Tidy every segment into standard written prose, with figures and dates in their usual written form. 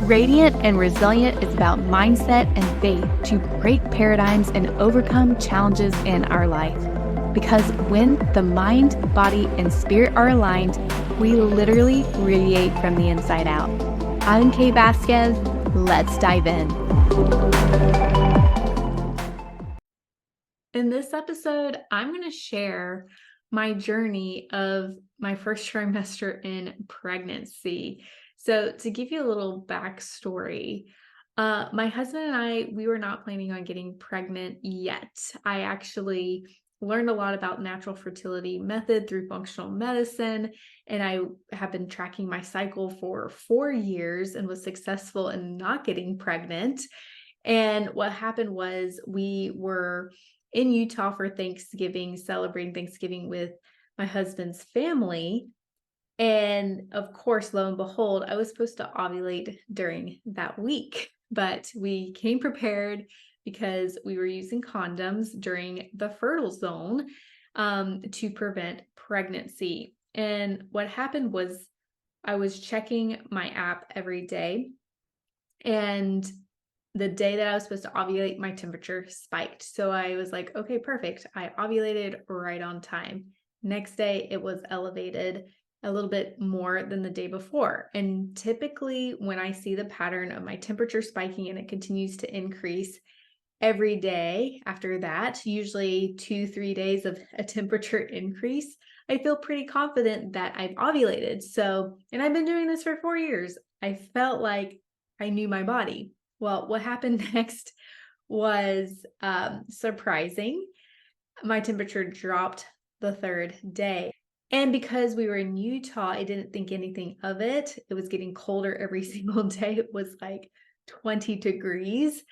Radiant and Resilient is about mindset and faith to break paradigms and overcome challenges in our life. Because when the mind, body, and spirit are aligned, we literally radiate from the inside out. I'm Kay Vasquez. Let's dive in. In this episode, I'm going to share my journey of my first trimester in pregnancy. So to give you a little backstory, my husband and I, we were not planning on getting pregnant yet. I actually learned a lot about natural fertility method through functional medicine, and I have been tracking my cycle for 4 years and was successful in not getting pregnant. And what happened was we were in Utah for Thanksgiving, celebrating Thanksgiving with my husband's family. And of course, lo and behold, I was supposed to ovulate during that week, but we came prepared because we were using condoms during the fertile zone to prevent pregnancy. And what happened was I was checking my app every day, and the day that I was supposed to ovulate, my temperature spiked. So I was like, okay, perfect. I ovulated right on time. Next day, it was elevated a little bit more than the day before. And typically when I see the pattern of my temperature spiking and it continues to increase every day after that, usually 2-3 days of a temperature increase, I feel pretty confident that I've ovulated. So, and I've been doing this for 4 years. I felt like I knew my body. Well, what happened next was surprising. My temperature dropped the third day. And because we were in Utah, I didn't think anything of it. It was getting colder every single day. It was like 20 degrees.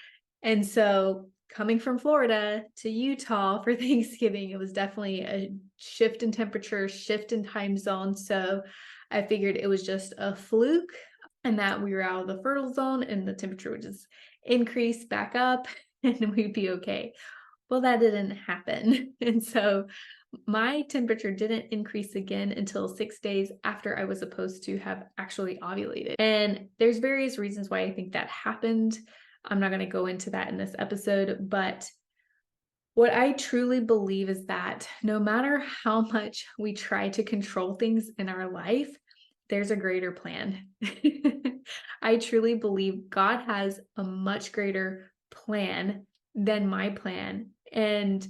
And so coming from Florida to Utah for Thanksgiving, it was definitely a shift in temperature, shift in time zone. So I figured it was just a fluke and that we were out of the fertile zone and the temperature would just increase back up and we'd be okay. Well, that didn't happen. And so my temperature didn't increase again until 6 days after I was supposed to have actually ovulated. And there's various reasons why I think that happened. I'm not going to go into that in this episode, but what I truly believe is that no matter how much we try to control things in our life, there's a greater plan. I truly believe God has a much greater plan than my plan. And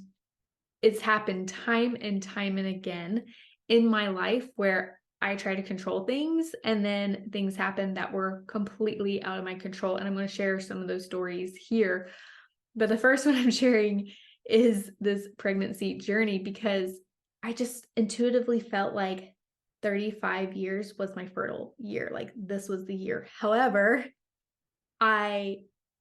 it's happened time and time and again in my life where I try to control things and then things happen that were completely out of my control. And I'm going to share some of those stories here. But the first one I'm sharing is this pregnancy journey because I just intuitively felt like 35 years was my fertile year. Like this was the year. However, I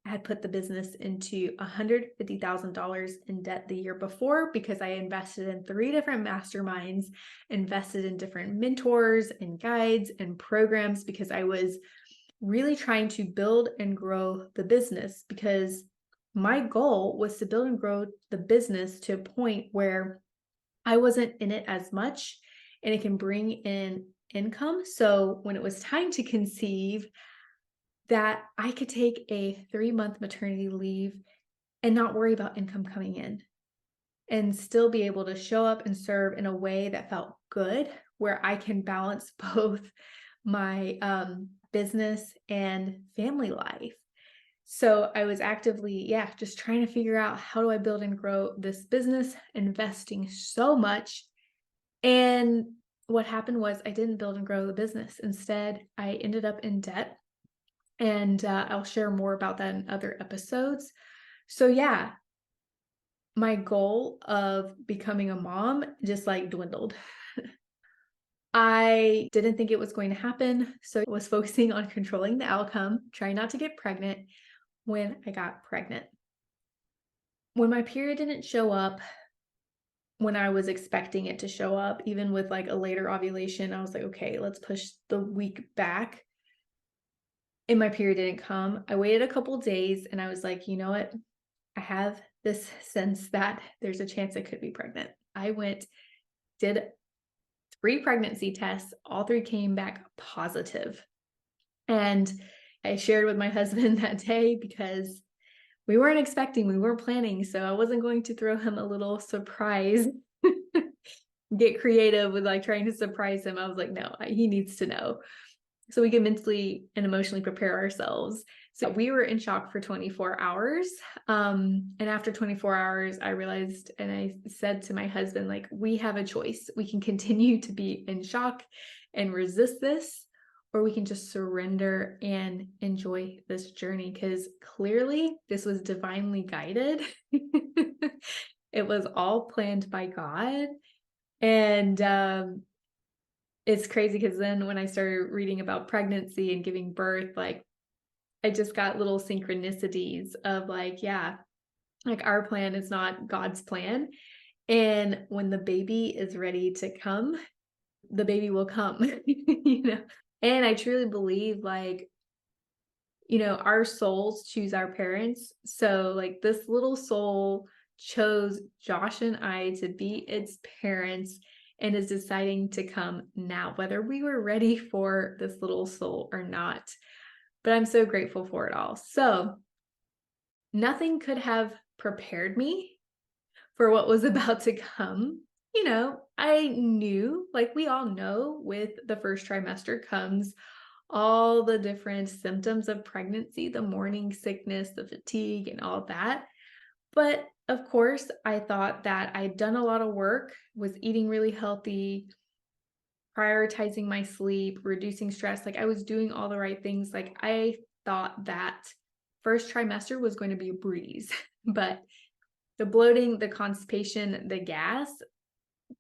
had put the business into $150,000 in debt the year before because I invested in 3 different masterminds, invested in different mentors and guides and programs because I was really trying to build and grow the business because my goal was to build and grow the business to a point where I wasn't in it as much and it can bring in income. So when it was time to conceive, that I could take a 3-month maternity leave and not worry about income coming in and still be able to show up and serve in a way that felt good, where I can balance both my business and family life. So I was actively, just trying to figure out how do I build and grow this business, investing so much. And what happened was I didn't build and grow the business. Instead, I ended up in debt. And I'll share more about that in other episodes. So my goal of becoming a mom just like dwindled. I didn't think it was going to happen. So I was focusing on controlling the outcome, trying not to get pregnant when I got pregnant. When my period didn't show up, when I was expecting it to show up, even with like a later ovulation, I was like, okay, let's push the week back. And my period didn't come. I waited a couple days and I was like, you know what? I have this sense that there's a chance I could be pregnant. I did 3 pregnancy tests. All 3 came back positive. And I shared with my husband that day because we weren't expecting, we weren't planning, so I wasn't going to throw him a little surprise, get creative with, like, trying to surprise him. I was like, "No, he needs to know." So we can mentally and emotionally prepare ourselves. So we were in shock for 24 hours. And after 24 hours, I realized and I said to my husband, like, we have a choice. We can continue to be in shock and resist this, or we can just surrender and enjoy this journey because clearly this was divinely guided. It was all planned by God. And it's crazy because then when I started reading about pregnancy and giving birth, like I just got little synchronicities of like, yeah, like our plan is not God's plan. And when the baby is ready to come, the baby will come, you know? And I truly believe like, our souls choose our parents. So like this little soul chose Josh and I to be its parents and is deciding to come now, whether we were ready for this little soul or not. But I'm so grateful for it all. So nothing could have prepared me for what was about to come. I knew, like we all know, with the first trimester comes all the different symptoms of pregnancy, the morning sickness, the fatigue, and all that. But of course, I thought that I'd done a lot of work, was eating really healthy, prioritizing my sleep, reducing stress. Like I was doing all the right things. Like I thought that first trimester was going to be a breeze, but the bloating, the constipation, the gas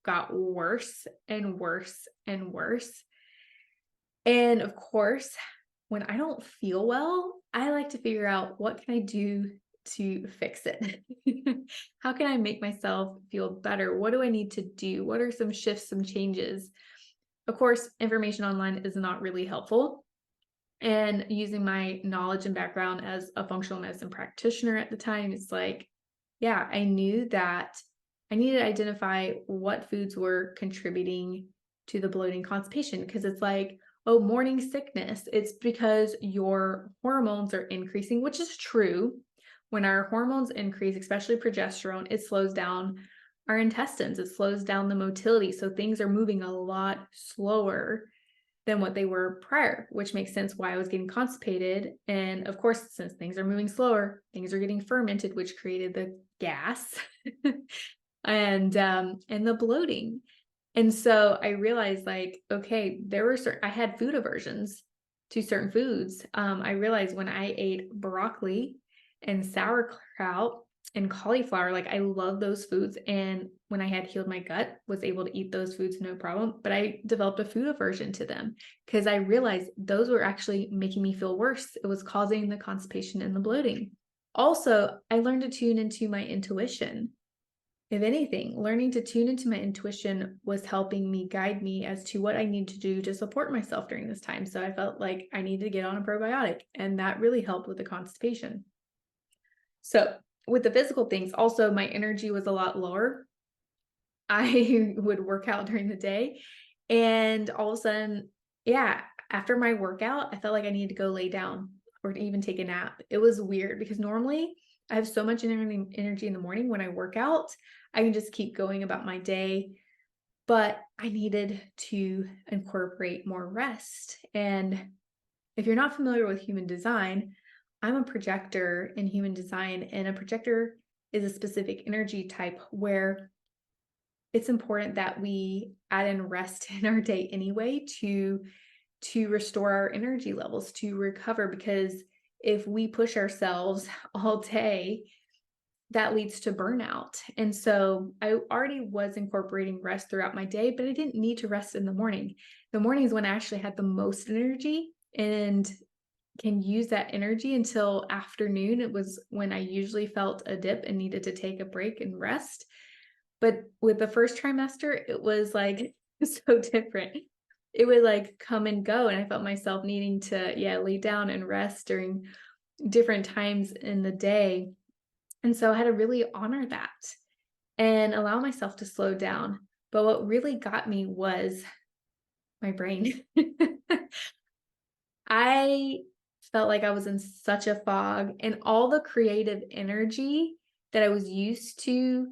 got worse and worse and worse. And of course, when I don't feel well, I like to figure out what can I do to fix it? How can I make myself feel better? What do I need to do? What are some shifts, some changes? Of course, information online is not really helpful. And using my knowledge and background as a functional medicine practitioner at the time, it's like, yeah, I knew that I needed to identify what foods were contributing to the bloating constipation because it's like, oh, morning sickness. It's because your hormones are increasing, which is true. When our hormones increase, especially progesterone, it slows down our intestines. It slows down the motility. So things are moving a lot slower than what they were prior, which makes sense why I was getting constipated. And of course, since things are moving slower, things are getting fermented, which created the gas and the bloating. And so I realized like, okay, I had food aversions to certain foods. I realized when I ate broccoli and sauerkraut and cauliflower, like I love those foods. And when I had healed my gut, was able to eat those foods no problem. But I developed a food aversion to them because I realized those were actually making me feel worse. It was causing the constipation and the bloating. Also, I learned to tune into my intuition. If anything, learning to tune into my intuition was helping me guide me as to what I need to do to support myself during this time. So I felt like I needed to get on a probiotic, and that really helped with the constipation. So with the physical things, also my energy was a lot lower. I would work out during the day, and all of a sudden, yeah, after my workout, I felt like I needed to go lay down or to even take a nap. It was weird because normally I have so much energy in the morning when I work out. I can just keep going about my day, but I needed to incorporate more rest. And if you're not familiar with human design, I'm a projector in human design, and a projector is a specific energy type where it's important that we add in rest in our day anyway to restore our energy levels, to recover, because if we push ourselves all day, that leads to burnout. And so I already was incorporating rest throughout my day, but I didn't need to rest in the morning. The morning is when I actually had the most energy and can use that energy until afternoon. It was when I usually felt a dip and needed to take a break and rest. But with the first trimester, it was like so different. It would like come and go. And I felt myself needing to, lay down and rest during different times in the day. And so I had to really honor that and allow myself to slow down. But what really got me was my brain. I felt like I was in such a fog, and all the creative energy that I was used to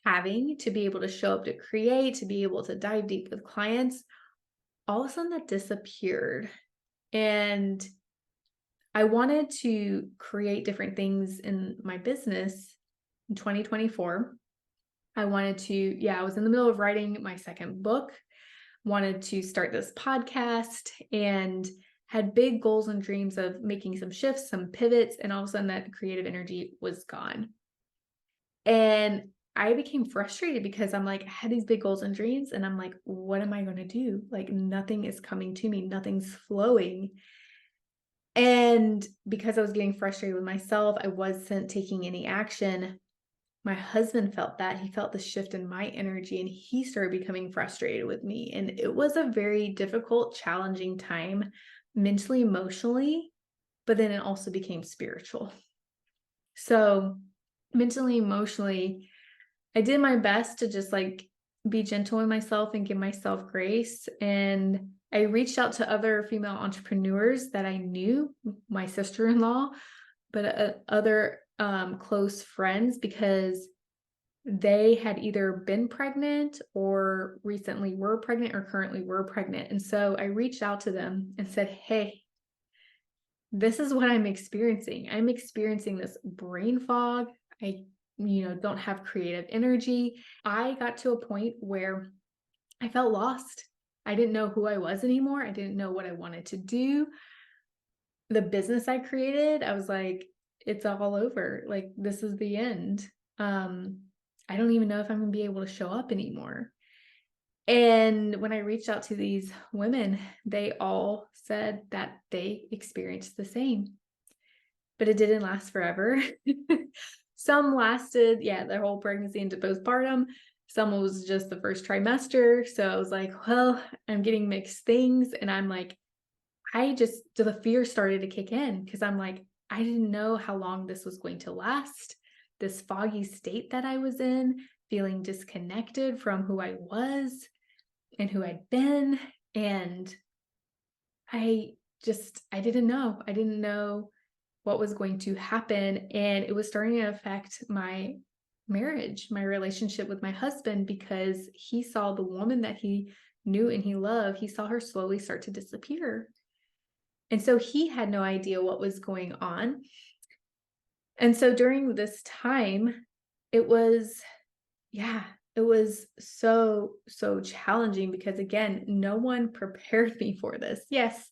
having to be able to show up to create, to be able to dive deep with clients, all of a sudden that disappeared. And I wanted to create different things in my business in 2024. I wanted to, yeah, I was in the middle of writing my second book, wanted to start this podcast, and had big goals and dreams of making some shifts, some pivots, and all of a sudden that creative energy was gone. And I became frustrated because I'm like, I had these big goals and dreams, and I'm like, what am I going to do? Like, nothing is coming to me, nothing's flowing. And because I was getting frustrated with myself, I wasn't taking any action. My husband felt that. He felt the shift in my energy, and he started becoming frustrated with me. And it was a very difficult, challenging time mentally, emotionally, but then it also became spiritual. So, mentally, emotionally, I did my best to just like be gentle with myself and give myself grace. And I reached out to other female entrepreneurs that I knew, my sister-in-law, but other close friends, because they had either been pregnant or recently were pregnant or currently were pregnant. And so I reached out to them and said, hey, this is what I'm experiencing. I'm experiencing this brain fog. I, don't have creative energy. I got to a point where I felt lost. I didn't know who I was anymore. I didn't know what I wanted to do. The business I created, I was like, it's all over. Like, this is the end. I don't even know if I'm gonna be able to show up anymore. And when I reached out to these women, they all said that they experienced the same, but it didn't last forever. Some lasted, their whole pregnancy into postpartum. Some was just the first trimester. So I was like, well, I'm getting mixed things. And I'm like, the fear started to kick in, because I'm like, I didn't know how long this was going to last. This foggy state that I was in, feeling disconnected from who I was and who I'd been. And I didn't know. I didn't know what was going to happen. And it was starting to affect my marriage, my relationship with my husband, because he saw the woman that he knew and he loved, he saw her slowly start to disappear. And so he had no idea what was going on. And so during this time, it was, it was so, so challenging, because again, no one prepared me for this. Yes,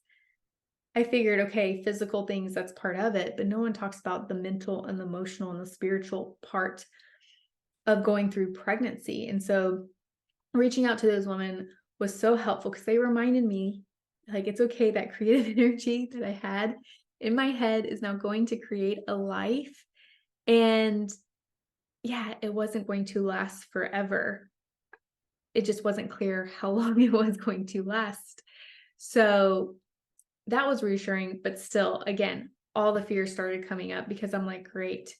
I figured, okay, physical things, that's part of it, but no one talks about the mental and the emotional and the spiritual part of going through pregnancy. And so reaching out to those women was so helpful, because they reminded me, like, it's okay, that creative energy that I had in my head is now going to create a life. And it wasn't going to last forever. It just wasn't clear how long it was going to last. So that was reassuring, but still, again, all the fears started coming up, because I'm like, great,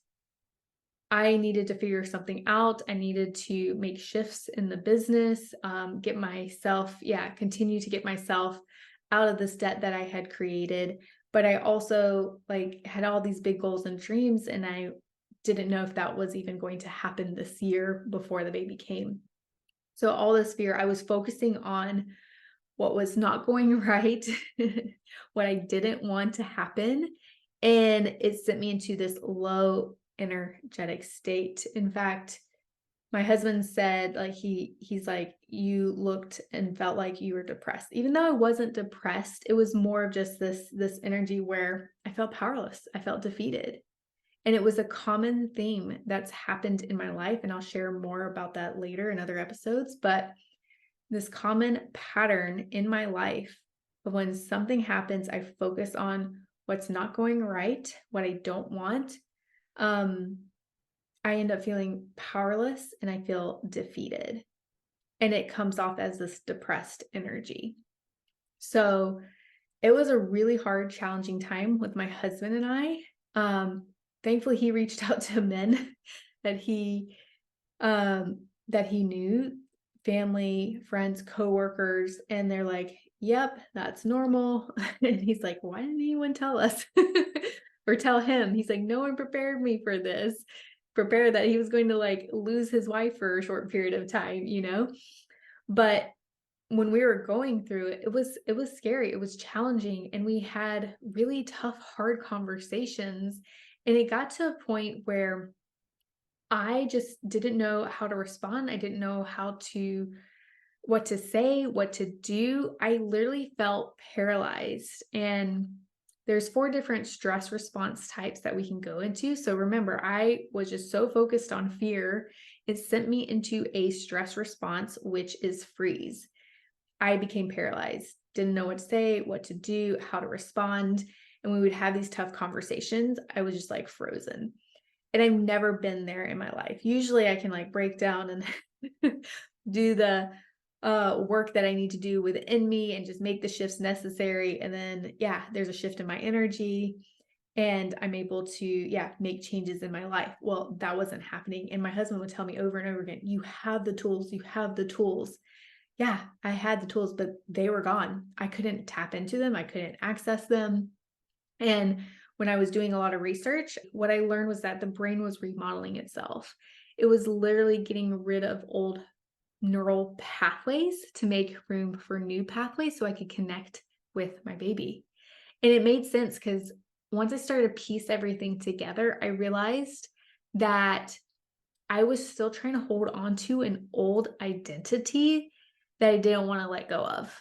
I needed to figure something out. I needed to make shifts in the business, get myself, continue to get myself out of this debt that I had created. But I also had all these big goals and dreams, and I didn't know if that was even going to happen this year before the baby came. So all this fear, I was focusing on what was not going right, what I didn't want to happen. And it sent me into this low energetic state. In fact, my husband said, he's like, you looked and felt like you were depressed. Even though I wasn't depressed, it was more of just this energy where I felt powerless. I felt defeated. And it was a common theme that's happened in my life. And I'll share more about that later in other episodes. But this common pattern in my life of when something happens, I focus on what's not going right, what I don't want. I end up feeling powerless and I feel defeated. And it comes off as this depressed energy. So it was a really hard, challenging time with my husband and I. Thankfully, he reached out to men that he knew, family, friends, coworkers, and they're like, yep, that's normal. And he's like, why didn't anyone tell us or tell him? He's like, no one prepared me for this. Prepare that he was going to like lose his wife for a short period of time, you know? But when we were going through it, it was scary, it was challenging, and we had really tough, hard conversations. And it got to a point where I just didn't know how to respond. I didn't know what to say, what to do. I literally felt paralyzed. And there's 4 different stress response types that we can go into. So remember, I was just so focused on fear, it sent me into a stress response, which is freeze. I became paralyzed, didn't know what to say, what to do, how to respond. And we would have these tough conversations. I was just like frozen. And I've never been there in my life. Usually I can like break down and do the work that I need to do within me and just make the shifts necessary. And then, yeah, there's a shift in my energy and I'm able to, yeah, make changes in my life. Well, that wasn't happening. And my husband would tell me over and over again, you have the tools, you have the tools. Yeah, I had the tools, but they were gone. I couldn't tap into them. I couldn't access them. And when I was doing a lot of research, what I learned was that the brain was remodeling itself. It was literally getting rid of old neural pathways to make room for new pathways so I could connect with my baby. And it made sense because once I started to piece everything together, I realized that I was still trying to hold on to an old identity that I didn't want to let go of.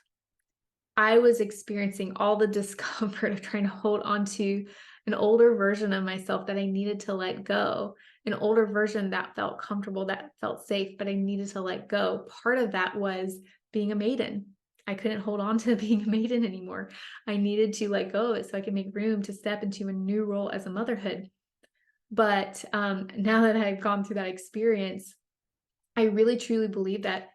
I was experiencing all the discomfort of trying to hold on to an older version of myself that I needed to let go, an older version that felt comfortable, that felt safe, but I needed to let go. Part of that was being a maiden. I couldn't hold on to being a maiden anymore. I needed to let go of it so I could make room to step into a new role as a motherhood. But now that I've gone through that experience, I really truly believe that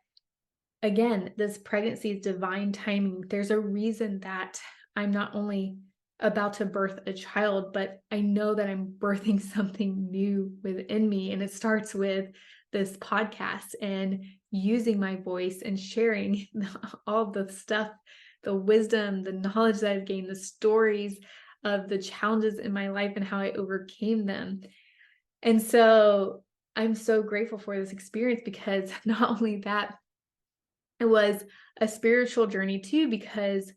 again, this pregnancy is divine timing. There's a reason that I'm not only about to birth a child, but I know that I'm birthing something new within me. And it starts with this podcast and using my voice and sharing all the stuff, the wisdom, the knowledge that I've gained, the stories of the challenges in my life and how I overcame them. And so I'm so grateful for this experience because not only that, it was a spiritual journey too, because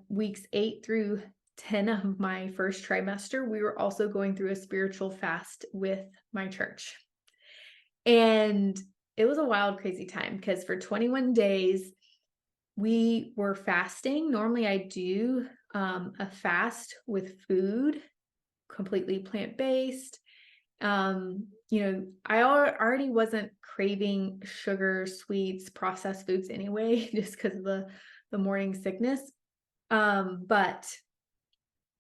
weeks 8 through 10 of my first trimester, we were also going through a spiritual fast with my church. And it was a wild, crazy time because for 21 days, we were fasting. Normally, I do a fast with food, completely plant-based. I already wasn't craving sugar, sweets, processed foods anyway, just because of the morning sickness. But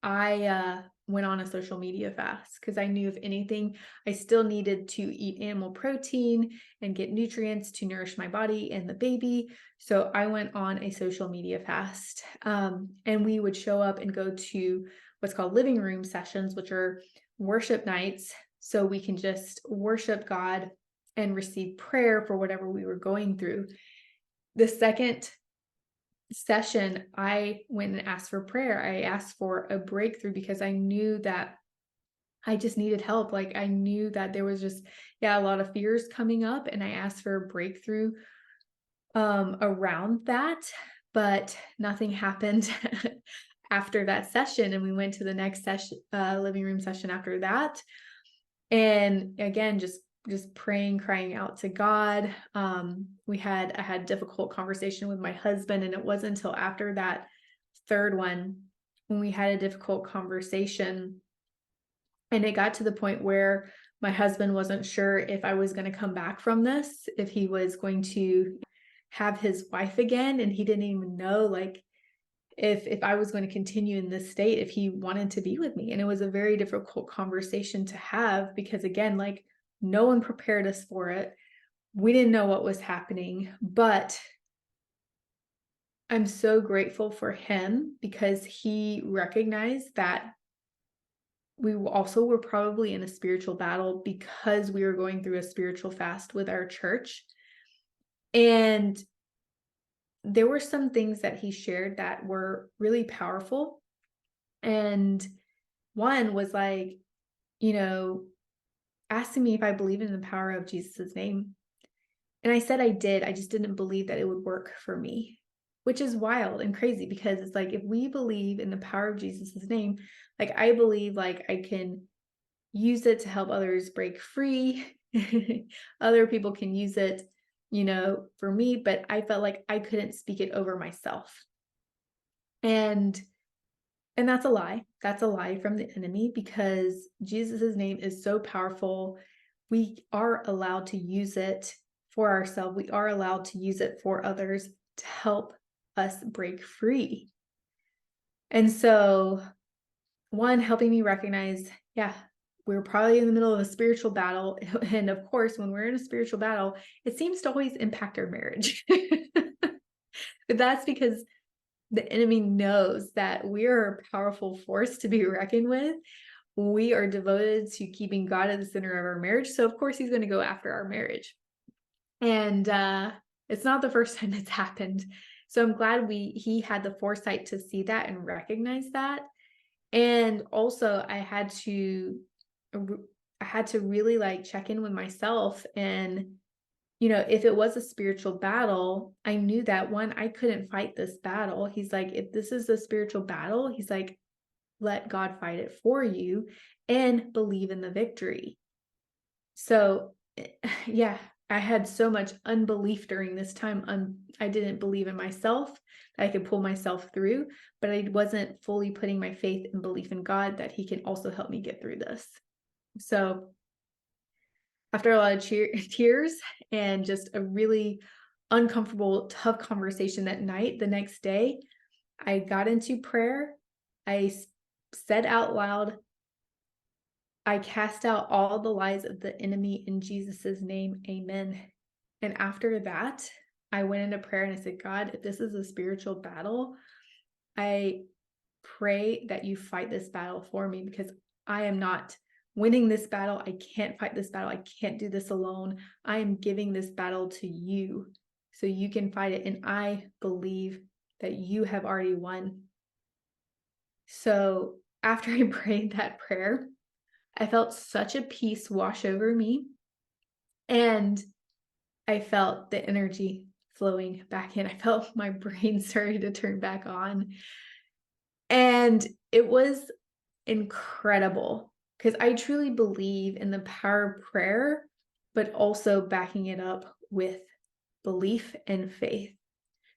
I went on a social media fast because I knew if anything, I still needed to eat animal protein and get nutrients to nourish my body and the baby. So I went on a social media fast. And we would show up and go to what's called living room sessions, which are worship nights. So we can just worship God and receive prayer for whatever we were going through. The second session, I went and asked for prayer. I asked for a breakthrough because I knew that I just needed help. Like I knew that there was just, yeah, a lot of fears coming up, and I asked for a breakthrough around that, but nothing happened after that session. And we went to the next session, living room session after that. And again, just praying, crying out to God. I had difficult conversation with my husband, and it wasn't until after that third one when we had a difficult conversation, and it got to the point where my husband wasn't sure if I was going to come back from this, if he was going to have his wife again, and he didn't even know like if I was going to continue in this state, if he wanted to be with me. And it was a very difficult conversation to have because again, like no one prepared us for it. We didn't know what was happening, but I'm so grateful for him because he recognized that we also were probably in a spiritual battle because we were going through a spiritual fast with our church. And there were some things that he shared that were really powerful. And one was like, you know, asking me if I believe in the power of Jesus' name. And I said I did. I just didn't believe that it would work for me, which is wild and crazy because it's like if we believe in the power of Jesus' name, like I believe like I can use it to help others break free. Other people can use it, for me, but I felt like I couldn't speak it over myself. And that's a lie. That's a lie from the enemy because Jesus' name is so powerful. We are allowed to use it for ourselves. We are allowed to use it for others to help us break free. And so, one, helping me recognize, yeah, we're probably in the middle of a spiritual battle. And of course, when we're in a spiritual battle, it seems to always impact our marriage. But that's because the enemy knows that we are a powerful force to be reckoned with. We are devoted to keeping God at the center of our marriage. So of course he's going to go after our marriage. And it's not the first time it's happened. So I'm glad he had the foresight to see that and recognize that. And also I had to really like check in with myself and if it was a spiritual battle, I knew that one, I couldn't fight this battle. He's like, if this is a spiritual battle, he's like, let God fight it for you and believe in the victory. So, yeah, I had so much unbelief during this time. I didn't believe in myself that I could pull myself through, but I wasn't fully putting my faith and belief in God that he can also help me get through this. So, after a lot of tears and just a really uncomfortable, tough conversation that night, the next day, I got into prayer. I said out loud, I cast out all the lies of the enemy in Jesus' name. Amen. And after that, I went into prayer and I said, God, if this is a spiritual battle, I pray that you fight this battle for me because I am not winning this battle. I can't fight this battle. I can't do this alone. I am giving this battle to you so you can fight it. And I believe that you have already won. So after I prayed that prayer, I felt such a peace wash over me. And I felt the energy flowing back in. I felt my brain starting to turn back on. And it was incredible because I truly believe in the power of prayer, but also backing it up with belief and faith.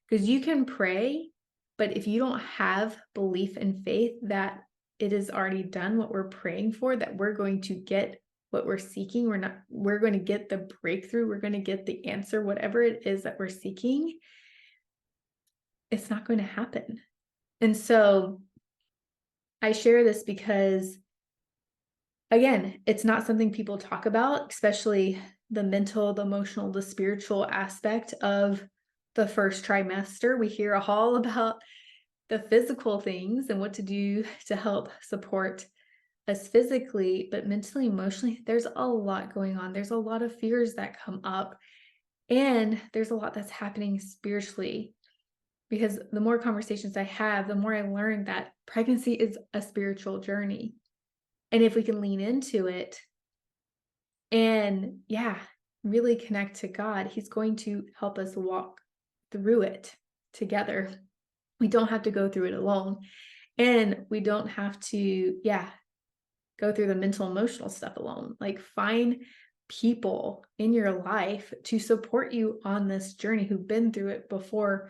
Because you can pray, but if you don't have belief and faith that it is already done what we're praying for, that we're going to get what we're seeking, we're going to get the breakthrough, we're going to get the answer, whatever it is that we're seeking, it's not going to happen. And so I share this because, again, it's not something people talk about, especially the mental, the emotional, the spiritual aspect of the first trimester. We hear all about the physical things and what to do to help support us physically, but mentally, emotionally, there's a lot going on. There's a lot of fears that come up, and there's a lot that's happening spiritually. Because the more conversations I have, the more I learn that pregnancy is a spiritual journey. And if we can lean into it and, really connect to God, he's going to help us walk through it together. We don't have to go through it alone. And we don't have to, go through the mental, emotional stuff alone. Like, find people in your life to support you on this journey who've been through it before,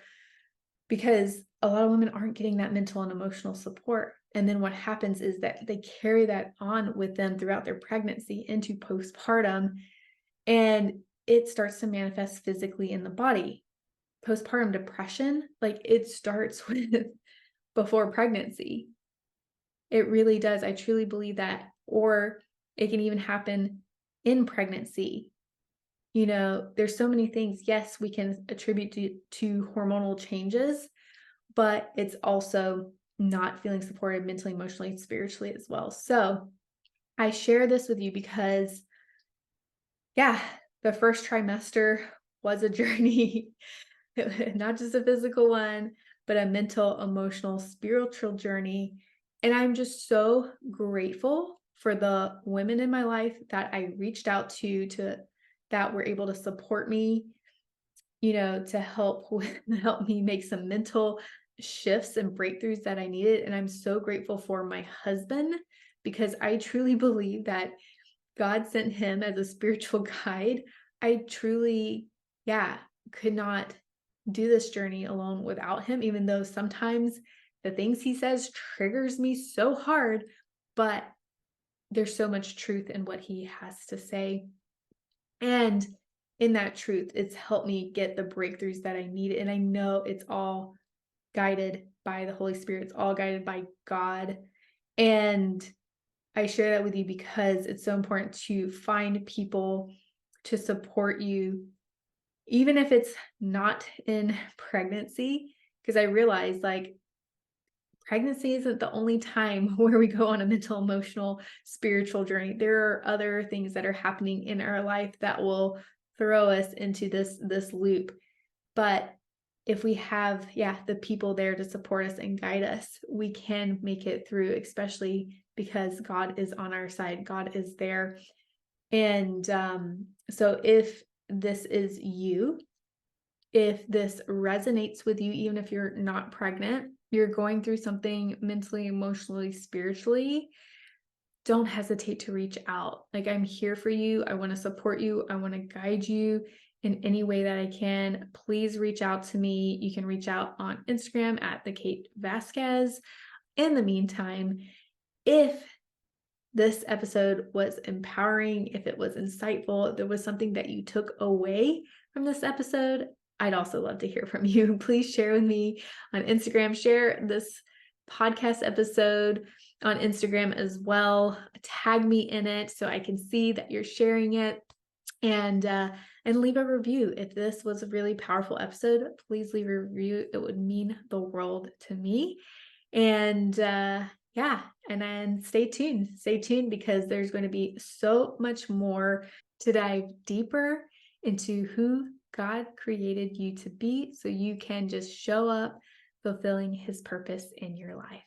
because a lot of women aren't getting that mental and emotional support. And then what happens is that they carry that on with them throughout their pregnancy into postpartum, and it starts to manifest physically in the body. Postpartum depression, like, it starts with before pregnancy. It really does. I truly believe that. Or it can even happen in pregnancy. There's so many things, yes, we can attribute to hormonal changes, but it's also not feeling supported mentally, emotionally, spiritually as well. So I share this with you because, the first trimester was a journey. not just a physical one, but a mental, emotional, spiritual journey. And I'm just so grateful for the women in my life that I reached out to that were able to support me, to help help me make some mental shifts and breakthroughs that I needed. And I'm so grateful for my husband because I truly believe that God sent him as a spiritual guide. I truly, yeah, could not do this journey alone without him, even though sometimes the things he says triggers me so hard, but there's so much truth in what he has to say. And in that truth, it's helped me get the breakthroughs that I need. And I know it's all guided by the Holy Spirit, it's all guided by God. And I share that with you because it's so important to find people to support you, even if it's not in pregnancy. Because I realize like pregnancy isn't the only time where we go on a mental, emotional, spiritual journey. There are other things that are happening in our life that will throw us into this loop. But if we have, yeah, the people there to support us and guide us, we can make it through, especially because God is on our side. God is there. And so if this is you, if this resonates with you, even if you're not pregnant, you're going through something mentally, emotionally, spiritually, don't hesitate to reach out. Like, I'm here for you. I want to support you. I want to guide you in any way that I can. Please reach out to me. You can reach out on Instagram at the Kate Vasquez. In the meantime, if this episode was empowering, if it was insightful, if there was something that you took away from this episode, I'd also love to hear from you. Please share with me on Instagram. Share this podcast episode on Instagram as well. Tag me in it so I can see that you're sharing it. And leave a review. If this was a really powerful episode, please leave a review. It would mean the world to me. And yeah, and then stay tuned. Stay tuned because there's going to be so much more to dive deeper into who God created you to be so you can just show up fulfilling his purpose in your life.